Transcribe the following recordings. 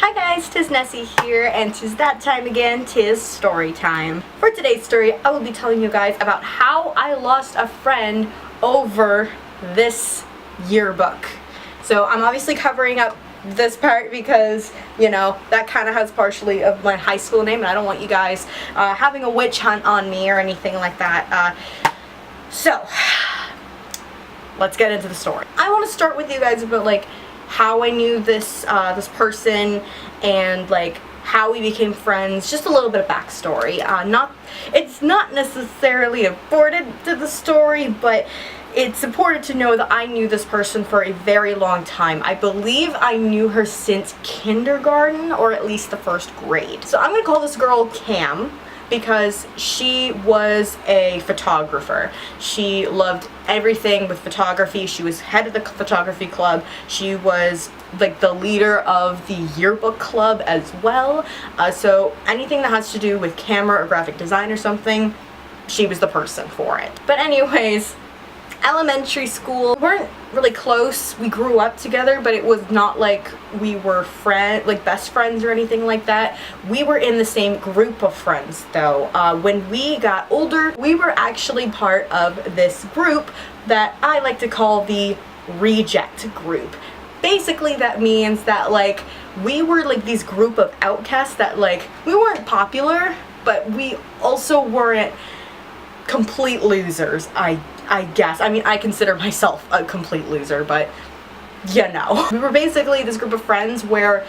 Hi guys, 'tis Nessie here, and 'tis that time again, 'tis story time. For today's story, I will be telling you guys about how I lost a friend over this yearbook. So I'm obviously covering up this part because, you know, that kind of has partially of my high school name, and I don't want you guys having a witch hunt on me or anything like that. So, let's get into the story. I want to start with you guys about, like, how I knew this this person and like how we became friends. Just a little bit of backstory. It's not necessarily important to the story, but it's important to know that I knew this person for a very long time. I believe I knew her since kindergarten, or at least the first grade. So I'm gonna call this girl Cam, because she was a photographer. She loved everything with photography. She was head of the photography club. She was like the leader of the yearbook club as well. So anything that has to do with camera or graphic design or something, she was the person for it. But anyways, elementary school, we weren't really close. We grew up together, but it was not like we were best friends or anything like that. We were in the same group of friends though. When we got older, we were actually part of this group that I like to call the reject group. Basically that means that like we were like these group of outcasts that like we weren't popular, but we also weren't complete losers, I guess. I mean, I consider myself a complete loser, but you know. We were basically this group of friends where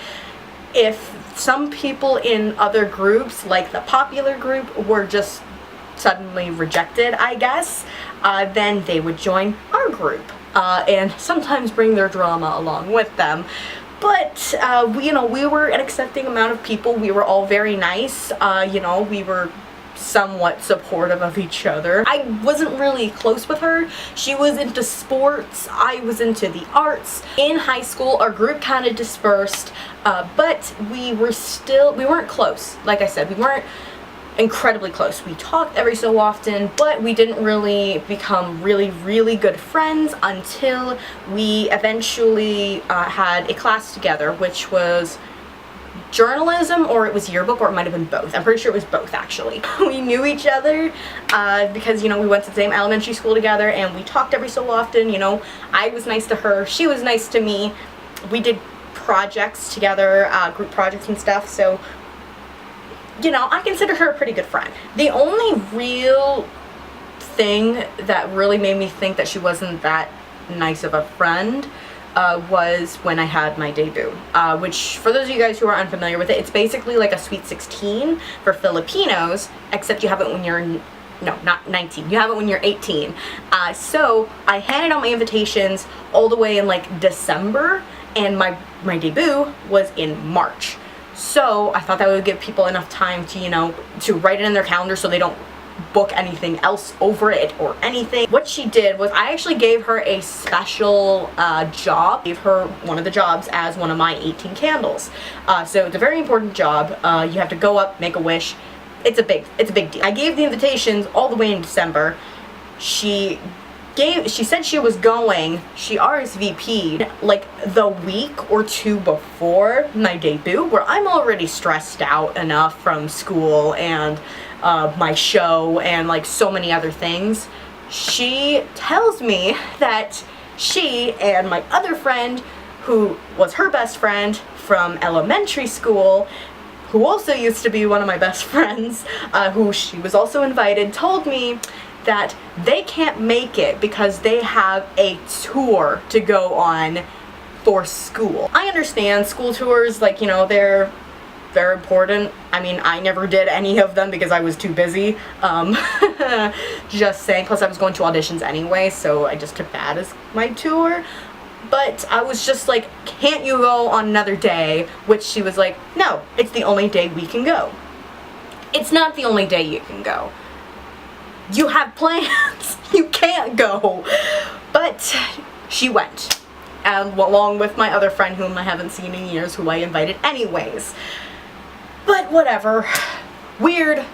if some people in other groups, like the popular group, were just suddenly rejected, I guess, then they would join our group and sometimes bring their drama along with them. But, we were an accepting amount of people. We were all very nice. We were somewhat supportive of each other. I wasn't really close with her. She was into sports, I was into the arts. In high school, our group kind of dispersed, but we weren't close. Like I said, we weren't incredibly close. We talked every so often, but we didn't really become really good friends until we eventually had a class together, which was journalism, or it was yearbook, or it might have been both. I'm pretty sure it was both, actually. We knew each other because, we went to the same elementary school together, and we talked every so often. I was nice to her, she was nice to me. We did projects together, group projects and stuff, so, I consider her a pretty good friend. The only real thing that really made me think that she wasn't that nice of a friend was when I had my debut, which, for those of you guys who are unfamiliar with it, it's basically like a Sweet 16 for Filipinos, except you have it when you're, no, not 19, you have it when you're 18. So I handed out my invitations all the way in like December, and my debut was in March. So I thought that would give people enough time to, to write it in their calendar so they don't book anything else over it or anything. What she did was I actually gave her a special job. Gave her one of the jobs as one of my 18 candles. So it's a very important job. You have to go up, make a wish. It's a big deal. I gave the invitations all the way in December. She said she was going. She RSVP'd like the week or two before my debut, where I'm already stressed out enough from school and my show and like so many other things. She tells me that she and my other friend, who was her best friend from elementary school, who also used to be one of my best friends, who she was also invited, told me that they can't make it because they have a tour to go on for school. I understand school tours, like, they're important. I mean, I never did any of them because I was too busy. Just saying. Plus I was going to auditions anyway, so I just took that as my tour. But I was just like, can't you go on another day? Which she was like, no, it's the only day we can go. It's not the only day you can go. You have plans. You can't go. But she went. And along with my other friend, whom I haven't seen in years, who I invited anyways. But whatever. Weird,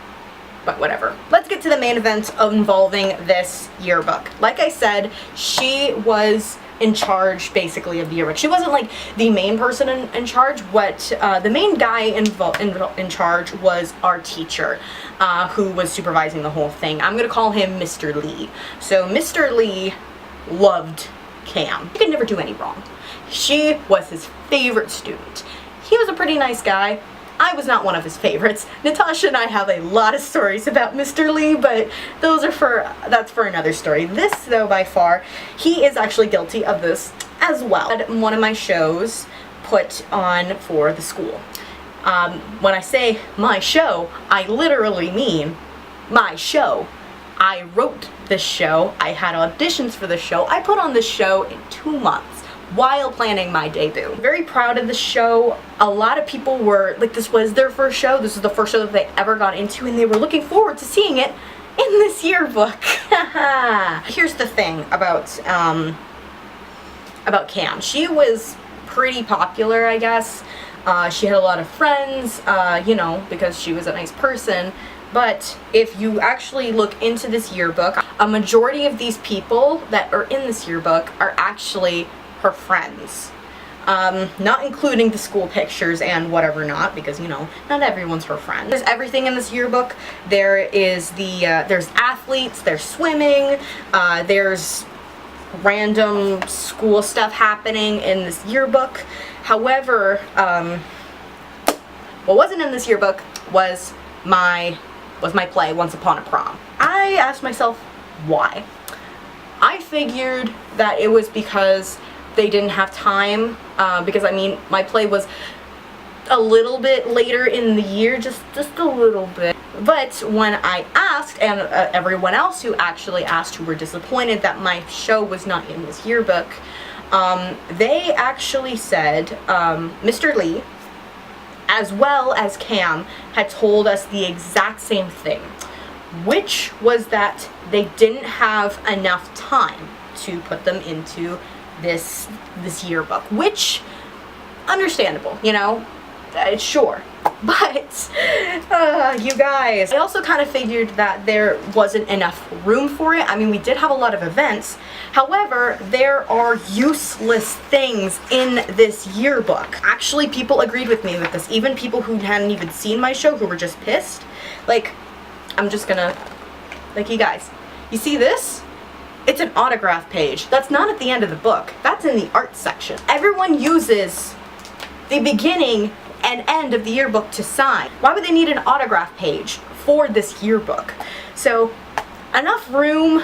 but whatever. Let's get to the main event involving this yearbook. Like I said, she was in charge basically of the yearbook. She wasn't like the main person in charge. What the main guy in charge was our teacher, who was supervising the whole thing. I'm gonna call him Mr. Lee. So Mr. Lee loved Cam. He could never do any wrong. She was his favorite student. He was a pretty nice guy. I was not one of his favorites. Natasha and I have a lot of stories about Mr. Lee, but that's for another story. This, though, by far, he is actually guilty of this as well. I had one of my shows put on for the school. When I say my show, I literally mean my show. I wrote this show. I had auditions for the show. I put on this show in 2 months while planning my debut. I'm very proud of the show. A lot of people were, like, this was their first show. This was the first show that they ever got into, and they were looking forward to seeing it in this yearbook. Here's the thing about Cam. She was pretty popular, I guess. She had a lot of friends, you know, because she was a nice person. But if you actually look into this yearbook, a majority of these people that are in this yearbook are actually her friends. Not including the school pictures and whatever not, because, you know, not everyone's her friend. There's everything in this yearbook. There is there's athletes, there's swimming, there's random school stuff happening in this yearbook. However, what wasn't in this yearbook was my play, Once Upon a Prom. I asked myself, why? I figured that it was because they didn't have time, because I mean, my play was a little bit later in the year, just a little bit. But when I asked, and everyone else who actually asked, who were disappointed that my show was not in this yearbook, they actually said Mr. Lee, as well as Cam, had told us the exact same thing, which was that they didn't have enough time to put them into this yearbook, which, understandable, you know, sure. But, you guys, I also kind of figured that there wasn't enough room for it. I mean, we did have a lot of events. However, there are useless things in this yearbook. Actually, people agreed with me with this. Even people who hadn't even seen my show, who were just pissed. Like, I'm just gonna, like, you guys, you see this? It's an autograph page. That's not at the end of the book. That's in the art section. Everyone uses the beginning and end of the yearbook to sign. Why would they need an autograph page for this yearbook? So, enough room,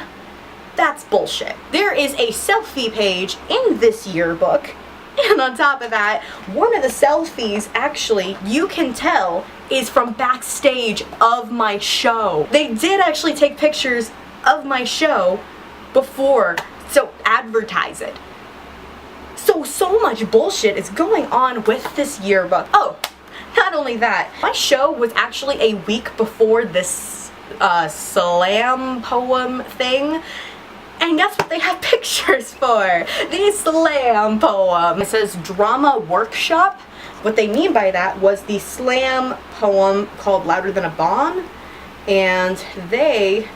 that's bullshit. There is a selfie page in this yearbook, and on top of that, one of the selfies, actually, you can tell, is from backstage of my show. They did actually take pictures of my show before, so advertise it. So much bullshit is going on with this yearbook. Oh, not only that, my show was actually a week before this slam poem thing. And guess what they have pictures for? The slam poem. It says drama workshop. What they mean by that was the slam poem called Louder Than a Bomb. And May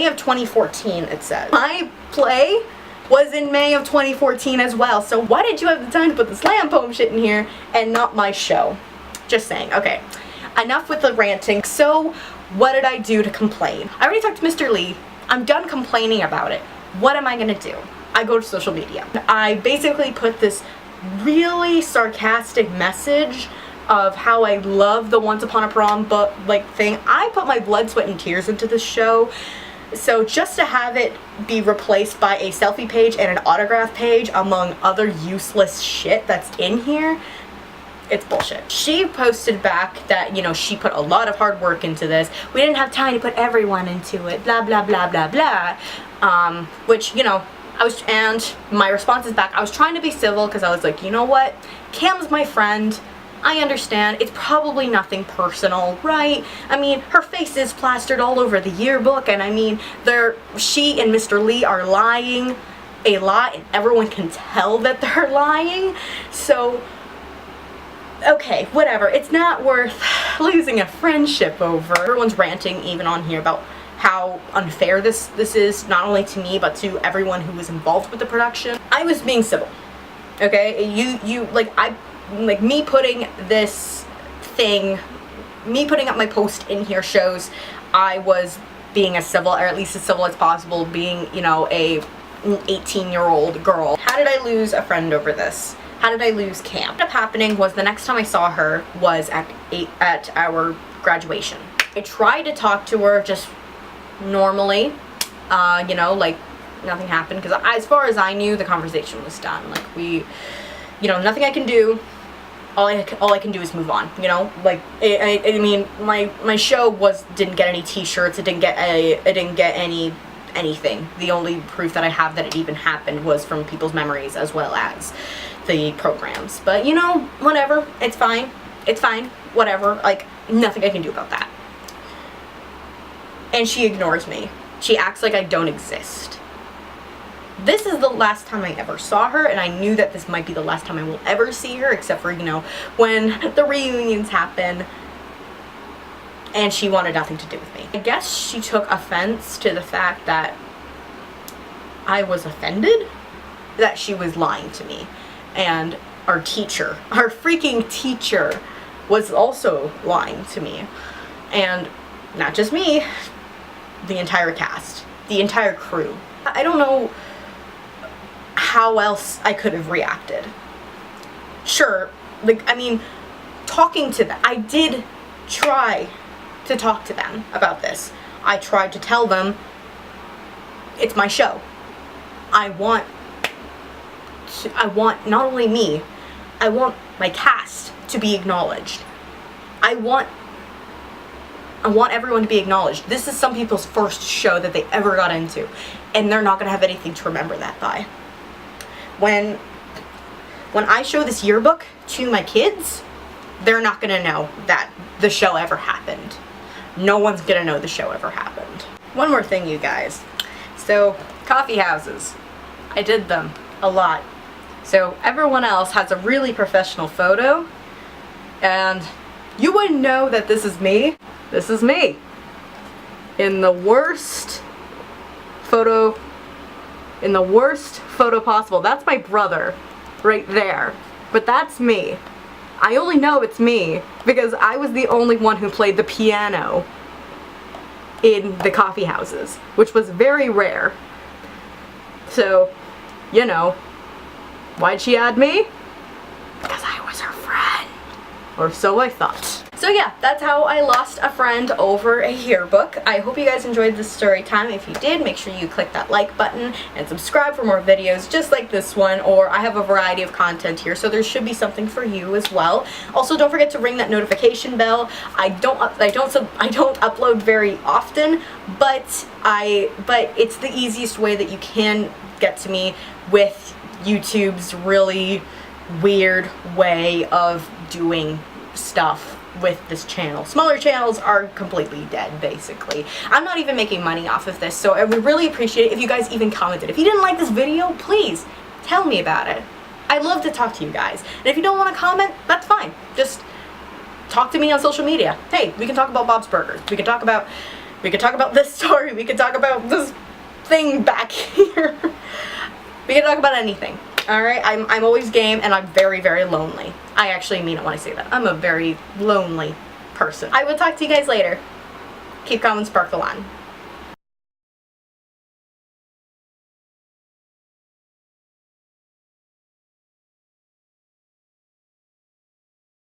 of 2014 it says. My play was in May of 2014 as well. So why did you have the time to put the slam poem shit in here and not my show? Just saying. Okay, enough with the ranting. So what did I do to complain? I already talked to Mr. Lee. I'm done complaining about it. What am I gonna do? I go to social media. I basically put this really sarcastic message of how I love the Once Upon a Prom book, like, thing. I put my blood, sweat, and tears into this show. So just to have it be replaced by a selfie page and an autograph page, among other useless shit that's in here, it's bullshit. She posted back that, you know, she put a lot of hard work into this. We didn't have time to put everyone into it, blah, blah, blah, blah, blah. Which, you know, and my response is back, I was trying to be civil because I was like, you know what? Cam's my friend. I understand. It's probably nothing personal, right? I mean, her face is plastered all over the yearbook, and I mean, she and Mr. Lee are lying a lot, and everyone can tell that they're lying. So, okay, whatever. It's not worth losing a friendship over. Everyone's ranting even on here about how unfair this is, not only to me but to everyone who was involved with the production. I was being civil, okay? Me putting this thing, me putting up my post in here shows I was being as civil, or at least as civil as possible, being, you know, a 18-year-old girl. How did I lose a friend over this? How did I lose Cam? What ended up happening was the next time I saw her was at our graduation. I tried to talk to her just normally, you know, like nothing happened, because as far as I knew, the conversation was done. Like, we, you know, nothing I can do. All I can do is move on, you know? Like, I mean, my show didn't get any t-shirts, it didn't get anything. The only proof that I have that it even happened was from people's memories as well as the programs. But, you know, whatever, it's fine, whatever, like, nothing I can do about that. And she ignores me. She acts like I don't exist. This is the last time I ever saw her, and I knew that this might be the last time I will ever see her, except for, you know, when the reunions happen, and she wanted nothing to do with me. I guess she took offense to the fact that I was offended that she was lying to me. And our teacher, our freaking teacher, was also lying to me. And not just me, the entire cast, the entire crew. I don't know how else I could have reacted. Sure, like, I mean, talking to them, I did try to talk to them about this. I tried to tell them, it's my show. I want not only me, I want my cast to be acknowledged. I want everyone to be acknowledged. This is some people's first show that they ever got into, and they're not gonna have anything to remember that by. When I show this yearbook to my kids, they're not gonna know that the show ever happened. No one's gonna know the show ever happened. One more thing, you guys. So, coffee houses. I did them a lot. So everyone else has a really professional photo, and you wouldn't know that this is me. This is me. In the worst photo possible. That's my brother right there. But that's me. I only know it's me because I was the only one who played the piano in the coffee houses, which was very rare. So, you know, why'd she add me? Because I was her friend. Or so I thought. So yeah, that's how I lost a friend over a yearbook. I hope you guys enjoyed this story time. If you did, make sure you click that like button and subscribe for more videos just like this one, or I have a variety of content here, so there should be something for you as well. Also, don't forget to ring that notification bell. I don't upload very often, but it's the easiest way that you can get to me with YouTube's really weird way of doing stuff with this channel. Smaller channels are completely dead, basically. I'm not even making money off of this, so I would really appreciate it if you guys even commented. If you didn't like this video, please tell me about it. I'd love to talk to you guys. And if you don't want to comment, that's fine. Just talk to me on social media. Hey, we can talk about Bob's Burgers. We can talk about this story. We can talk about this thing back here. We can talk about anything. Alright, I'm always game, and I'm very, very lonely. I actually mean it when I say that. I'm a very lonely person. I will talk to you guys later. Keep calm and sparkle on.